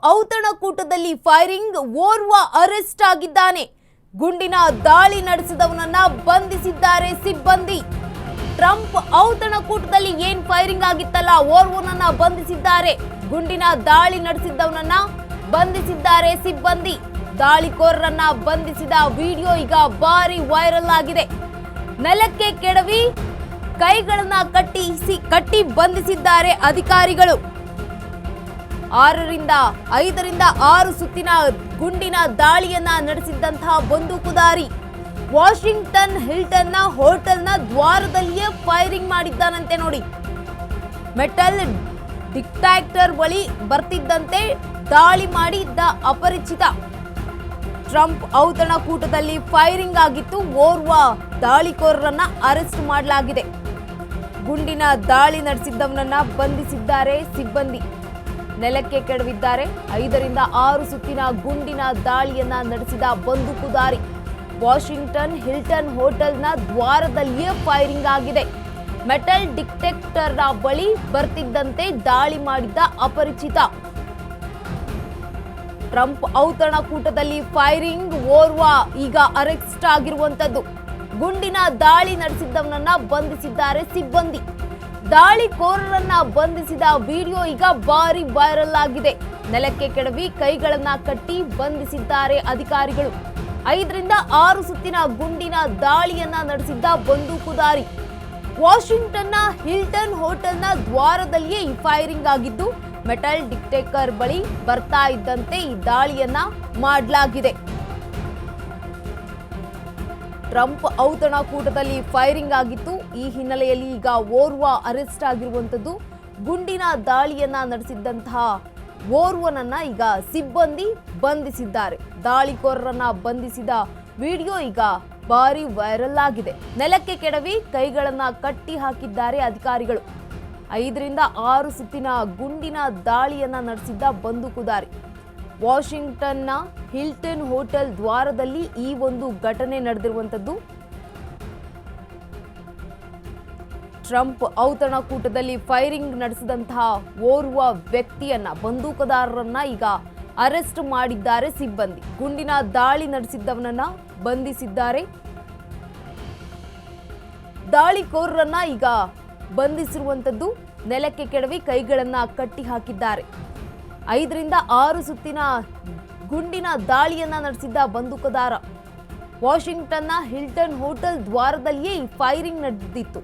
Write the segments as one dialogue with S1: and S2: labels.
S1: ಔತಣಕೂಟದಲ್ಲಿ firing, ಓರ್ವ arrest ಆಗಿದ್ದಾನೆ. ಗುಂಡಿನ ದಾಳಿ ನಡೆಸಿದವನನ್ನ ಬಂಧಿಸಿದ್ದಾರೆ ಸಿಬ್ಬಂದಿ. ಟ್ರಂಪ್ ಔತಣಕೂಟದಲ್ಲಿ ಏನ್ ಫೈರಿಂಗ್ ಆಗಿತ್ತಲ್ಲ, ಓರ್ವನನ್ನ ಬಂಧಿಸಿದ್ದಾರೆ. ಗುಂಡಿನ ದಾಳಿ ನಡೆಸಿದವನನ್ನ ಬಂಧಿಸಿದ್ದಾರೆ ಸಿಬ್ಬಂದಿ. ದಾಳಿಕೋರರನ್ನ ಬಂಧಿಸಿದ ವಿಡಿಯೋ ಈಗ ಭಾರಿ ವೈರಲ್ ಆಗಿದೆ. ನೆಲಕ್ಕೆ ಕೆಡವಿ ಕೈಗಳನ್ನ ಕಟ್ಟಿ ಬಂಧಿಸಿದ್ದಾರೆ ಅಧಿಕಾರಿಗಳು. 5 ಸುತ್ತಿನ ಗುಂಡಿನ ದಾಳಿಯನ್ನ ನಡೆಸಿದ್ದಂತಹ ಬಂದೂಕುದಾರಿ ವಾಷಿಂಗ್ಟನ್ ಹಿಲ್ಟನ್ನ ಹೋಟೆಲ್ನ ದ್ವಾರದಲ್ಲಿಯೇ ಫೈರಿಂಗ್ ಮಾಡಿದ್ದಾನಂತೆ. ನೋಡಿ, ಮೆಟಲ್ ಡಿಟೆಕ್ಟರ್ ಬಳಿ ಬರ್ತಿದ್ದಂತೆ ದಾಳಿ ಮಾಡಿದ್ದ ಅಪರಿಚಿತ. ಟ್ರಂಪ್ ಔತಣಕೂಟದಲ್ಲಿ ಫೈರಿಂಗ್ ಆಗಿತ್ತು. ಓರ್ವ ದಾಳಿಕೋರರನ್ನ ಅರೆಸ್ಟ್ ಮಾಡಲಾಗಿದೆ. ಗುಂಡಿನ ದಾಳಿ ನಡೆಸಿದ್ದವನನ್ನ ಬಂಧಿಸಿದ್ದಾರೆ ಸಿಬ್ಬಂದಿ. ನೆಲಕ್ಕೆ ಕೆಡವಿದ್ದಾರೆ. 5 ಸುತ್ತಿನ ಗುಂಡಿನ ದಾಳಿಯನ್ನ ನಡೆಸಿದ ಬಂದೂಕುದಾರಿ ವಾಷಿಂಗ್ಟನ್ ಹಿಲ್ಟನ್ ಹೋಟೆಲ್ನ ದ್ವಾರದಲ್ಲಿಯೇ ಫೈರಿಂಗ್ ಆಗಿದೆ. ಮೆಟಲ್ ಡಿಟೆಕ್ಟರ್ನ ಬಳಿ ಬರ್ತಿದ್ದಂತೆ ದಾಳಿ ಮಾಡಿದ್ದ ಅಪರಿಚಿತ. ಟ್ರಂಪ್ ಔತಣಕೂಟದಲ್ಲಿ ಫೈರಿಂಗ್, ಓರ್ವ ಈಗ ಅರೆಸ್ಟ್ ಆಗಿರುವಂತದ್ದು. ಗುಂಡಿನ ದಾಳಿ ನಡೆಸಿದ್ದವನನ್ನ ಬಂಧಿಸಿದ್ದಾರೆ ಸಿಬ್ಬಂದಿ. ದಾಳಿಕೋರರನ್ನ ಬಂಧಿಸಿದ ವಿಡಿಯೋ ಈಗ ಭಾರಿ ವೈರಲ್ ಆಗಿದೆ. ನೆಲಕ್ಕೆ ಕೆಡವಿ ಕೈಗಳನ್ನ ಕಟ್ಟಿ ಬಂಧಿಸಿದ್ದಾರೆ ಅಧಿಕಾರಿಗಳು. 5 ಸುತ್ತಿನ ಗುಂಡಿನ ದಾಳಿಯನ್ನ ನಡೆಸಿದ್ದ ಬಂದೂಕುದಾರಿ ವಾಷಿಂಗ್ಟನ್ನ ಹಿಲ್ಟನ್ ಹೋಟೆಲ್ನ ದ್ವಾರದಲ್ಲಿಯೇ ಈ ಫೈರಿಂಗ್ ಆಗಿದ್ದು, ಮೆಟಲ್ ಡಿಟೆಕ್ಟರ್ ಬಳಿ ಬರ್ತಾ ಇದ್ದಂತೆ ಈ ದಾಳಿಯನ್ನ ಮಾಡಲಾಗಿದೆ. ಟ್ರಂಪ್ ಔತಣಕೂಟದಲ್ಲಿ ಫೈರಿಂಗ್ ಆಗಿತ್ತು. ಈ ಹಿನ್ನೆಲೆಯಲ್ಲಿ ಈಗ ಓರ್ವ ಅರೆಸ್ಟ್ ಆಗಿರುವಂತದ್ದು. ಗುಂಡಿನ ದಾಳಿಯನ್ನ ನಡೆಸಿದ್ದಂತಹ ಓರ್ವನನ್ನ ಈಗ ಸಿಬ್ಬಂದಿ ಬಂಧಿಸಿದ್ದಾರೆ. ದಾಳಿಕೋರರನ್ನ ಬಂಧಿಸಿದ ವಿಡಿಯೋ ಈಗ ಭಾರಿ ವೈರಲ್ ಆಗಿದೆ. ನೆಲಕ್ಕೆ ಕೆಡವಿ ಕೈಗಳನ್ನ ಕಟ್ಟಿ ಹಾಕಿದ್ದಾರೆ ಅಧಿಕಾರಿಗಳು. 5 ಸುತ್ತಿನ ಗುಂಡಿನ ದಾಳಿಯನ್ನ ನಡೆಸಿದ್ದ ಬಂದೂಕುದಾರಿ ವಾಷಿಂಗ್ಟನ್ನ ಹಿಲ್ಟನ್ ಹೋಟೆಲ್ ದ್ವಾರದಲ್ಲಿ ಈ ಒಂದು ಘಟನೆ ನಡೆದಿರುವಂತದ್ದು. ಟ್ರಂಪ್ ಔತಣಕೂಟದಲ್ಲಿ ಫೈರಿಂಗ್ ನಡೆಸಿದಂತಹ ಓರ್ವ ವ್ಯಕ್ತಿಯನ್ನ, ಬಂದೂಕುದಾರರನ್ನ ಈಗ ಅರೆಸ್ಟ್ ಮಾಡಿದ್ದಾರೆ ಸಿಬ್ಬಂದಿ. ಗುಂಡಿನ ದಾಳಿ ನಡೆಸಿದ್ದವನನ್ನ ಬಂಧಿಸಿದ್ದಾರೆ. ದಾಳಿಕೋರರನ್ನ ಈಗ ಬಂಧಿಸಿರುವಂತದ್ದು. ನೆಲಕ್ಕೆ ಕೆಡವಿ ಕೈಗಳನ್ನ ಕಟ್ಟಿ ಹಾಕಿದ್ದಾರೆ. 5 ಸುತ್ತಿನ ಗುಂಡಿನ ದಾಳಿಯನ್ನ ನಡೆಸಿದ್ದ ಬಂದೂಕುದಾರ ವಾಷಿಂಗ್ಟನ್ನ ಹಿಲ್ಟನ್ ಹೋಟೆಲ್ ದ್ವಾರದಲ್ಲಿಯೇ ಈ ಫೈರಿಂಗ್ ನಡೆದಿತ್ತು.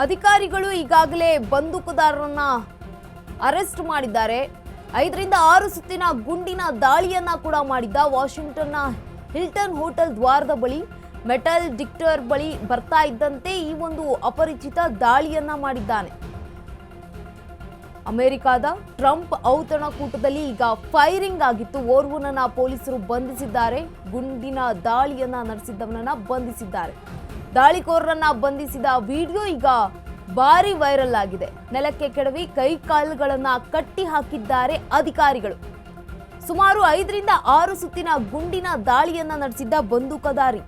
S1: ಅಧಿಕಾರಿಗಳು ಈಗಾಗಲೇ ಬಂದೂಕುದಾರರನ್ನ ಅರೆಸ್ಟ್ ಮಾಡಿದ್ದಾರೆ. 5 ಸುತ್ತಿನ ಗುಂಡಿನ ದಾಳಿಯನ್ನ ಕೂಡ ಮಾಡಿದ್ದ ವಾಷಿಂಗ್ಟನ್ನ ಹಿಲ್ಟನ್ ಹೋಟೆಲ್ ದ್ವಾರದ ಬಳಿ ಮೆಟಲ್ ಡಿಟೆಕ್ಟರ್ ಬಳಿ ಬರ್ತಾ ಇದ್ದಂತೆ ಈ ಒಂದು ಅಪರಿಚಿತ ದಾಳಿಯನ್ನ ಮಾಡಿದ್ದಾನೆ. ಅಮೆರಿಕಾದ ಟ್ರಂಪ್ ಔತಣಕೂಟದಲ್ಲಿ ಈಗ ಫೈರಿಂಗ್ ಆಗಿತ್ತು. ಓರ್ವನನ್ನ ಪೊಲೀಸರು ಬಂಧಿಸಿದ್ದಾರೆ. ಗುಂಡಿನ ದಾಳಿಯನ್ನ ನಡೆಸಿದ್ದವನನ್ನ ಬಂಧಿಸಿದ್ದಾರೆ. ದಾಳಿಕೋರರನ್ನ ಬಂಧಿಸಿದ ವಿಡಿಯೋ ಈಗ ಭಾರಿ ವೈರಲ್ ಆಗಿದೆ. ನೆಲಕ್ಕೆ ಕೆಡವಿ ಕೈ ಕಾಲುಗಳನ್ನ ಕಟ್ಟಿ ಹಾಕಿದ್ದಾರೆ ಅಧಿಕಾರಿಗಳು. ಸುಮಾರು 5 ಸುತ್ತಿನ ಗುಂಡಿನ ದಾಳಿಯನ್ನ ನಡೆಸಿದ್ದ ಬಂದೂಕುದಾರಿ